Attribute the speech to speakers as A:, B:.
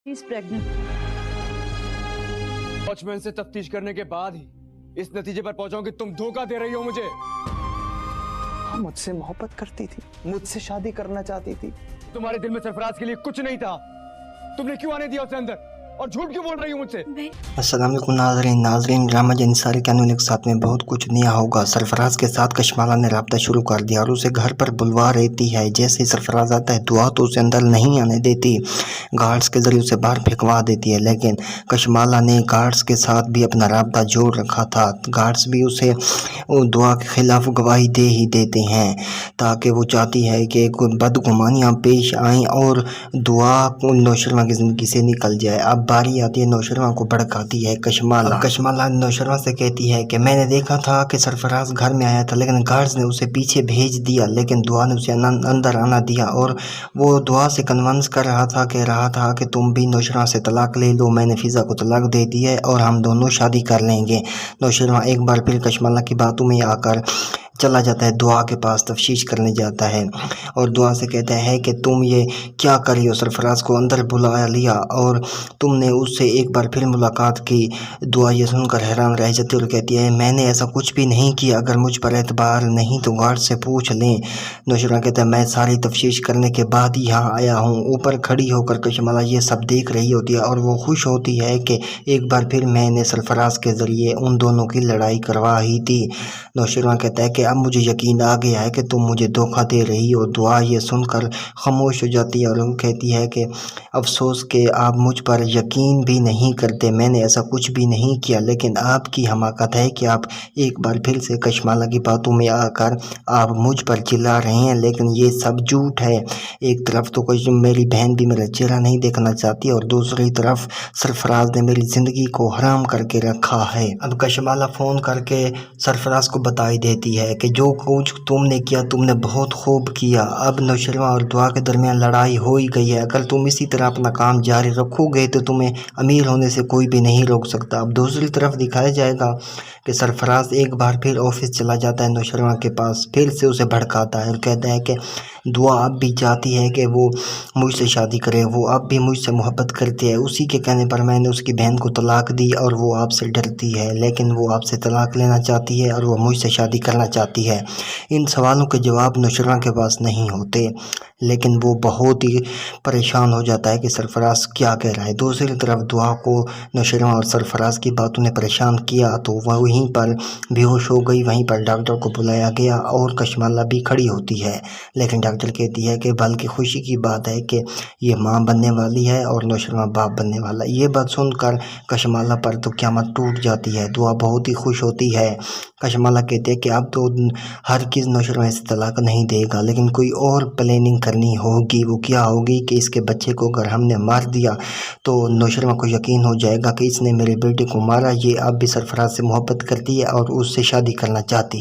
A: She's pregnant.
B: Watchman से तफ्तीश करने के बाद ही इस नतीजे पर पहुंचा कि तुम धोखा दे रही हो मुझे।
C: हाँ, मुझसे मोहब्बत करती थी, मुझसे शादी करना चाहती थी।
B: तुम्हारे दिल में सरफराज के लिए कुछ नहीं था। तुमने क्यों आने दिया उसे अंदर और झूठ क्यों बोल रही हो मुझसे?
D: अस्सलाम वालेकुम नाज़रीन ड्रामा जनिसारी कैनून के साथ में बहुत कुछ नया होगा। सरफराज के साथ कशमाला ने रब्ता शुरू कर दिया और उसे घर पर बुलवा रहती है। जैसे ही सरफराज आता है दुआ तो उसे अंदर नहीं आने देती, गार्ड्स के ज़रिए उसे बाहर फेंकवा देती है। लेकिन कशमाला ने गार्ड्स के साथ भी अपना रब्ता जोड़ रखा था। गार्ड्स भी उसे दुआ के खिलाफ गवाही दे ही देते हैं ताकि वो चाहती है कि कोई बदगुमानियाँ पेश आएँ और दुआ नौशरमा की ज़िंदगी से निकल जाए। अब बारी आती है नौशरमा को भड़काती है कशमाला नौशरमा से कहती है कि मैंने देखा था कि सरफराज घर में आया था, लेकिन गार्ड्स ने उसे पीछे भेज दिया, लेकिन दुआ ने उसे अंदर आना दिया और वो दुआ से कन्विंस कर रहा था, कह रहा था कि तुम भी नौशरमा से तलाक ले लो, मैंने फिज़ा को तलाक दे दी है और हम दोनों शादी कर लेंगे। नौशरमा एक बार फिर कशमाला की बातों में आकर चला जाता है, दुआ के पास तफ्तीश करने जाता है और दुआ से कहता है कि तुम ये क्या कर रही हो, सरफराज को अंदर बुलाया लिया और तुमने उससे एक बार फिर मुलाकात की। दुआ ये सुनकर हैरान रह जाती है और कहती है मैंने ऐसा कुछ भी नहीं किया, अगर मुझ पर एतबार नहीं तो गार्ड से पूछ लें। नौशरमा कहता है मैं सारी तफ्तीश करने के बाद ही यहाँ आया हूँ। ऊपर खड़ी होकर कशमाला ये सब देख रही होती है और वो खुश होती है कि एक बार फिर मैंने सरफराज के ज़रिए उन दोनों की लड़ाई करवा ही थी। नौशरमा कहता है कि अब मुझे यकीन आ गया है कि तुम मुझे धोखा दे रही हो। दुआ ये सुनकर खामोश हो जाती है और वो कहती है कि अफसोस कि आप मुझ पर यकीन भी नहीं करते, मैंने ऐसा कुछ भी नहीं किया, लेकिन आपकी हमाकत है कि आप एक बार फिर से कशमाला की बातों में आकर आप मुझ पर चिल्ला रहे हैं, लेकिन ये सब झूठ है। एक तरफ तो कोई मेरी बहन भी मेरा चेहरा नहीं देखना चाहती और दूसरी तरफ सरफराज ने मेरी ज़िंदगी को हराम करके रखा है। अब कशमाला फ़ोन करके सरफराज को बताई देती है कि जो कुछ तुमने किया तुमने बहुत खूब किया, अब नौशरमा और दुआ के दरमियान लड़ाई हो ही गई है, अगर तुम इसी तरह अपना काम जारी रखोगे तो तुम्हें अमीर होने से कोई भी नहीं रोक सकता। अब दूसरी तरफ दिखाया जाएगा कि सरफराज एक बार फिर ऑफिस चला जाता है नौशरमा के पास, फिर से उसे भड़काता है और कहता है कि दुआ अब भी चाहती है कि वो मुझसे शादी करे, वो अब भी मुझसे मोहब्बत करती है, उसी के कहने पर मैंने उसकी बहन को तलाक दी और वो आपसे डरती है, लेकिन वो आपसे तलाक लेना चाहती है और वो मुझसे शादी करना चाहती है। इन सवालों के जवाब नौशरमा के पास नहीं होते, लेकिन वो बहुत ही परेशान हो जाता है कि सरफराज क्या कह रहा है। दूसरी तरफ दुआ को नौशरमा और सरफराज की बातों ने परेशान किया तो वह वहीं पर बेहोश हो गई। वहीं पर डॉक्टर को बुलाया गया और कशमाला भी खड़ी होती है, लेकिन डॉक्टर कहती है कि बल्कि खुशी की बात है कि ये माँ बनने वाली है और नौशरमा बाप बनने वाला। ये बात सुनकर कशमाला पर तो क़यामत टूट जाती है। दुआ बहुत ही खुश होती है। कशमाला कहते हैं कि अब तो हर किस नौशरमा से तलाक नहीं देगा, लेकिन कोई और प्लानिंग करनी होगी। वो क्या होगी कि इसके बच्चे को अगर हमने मार दिया तो नौशरमा को यकीन हो जाएगा कि इसने मेरे बेटे को मारा। ये अब भी सरफराज से मोहब्बत करती है और उससे शादी करना चाहती है।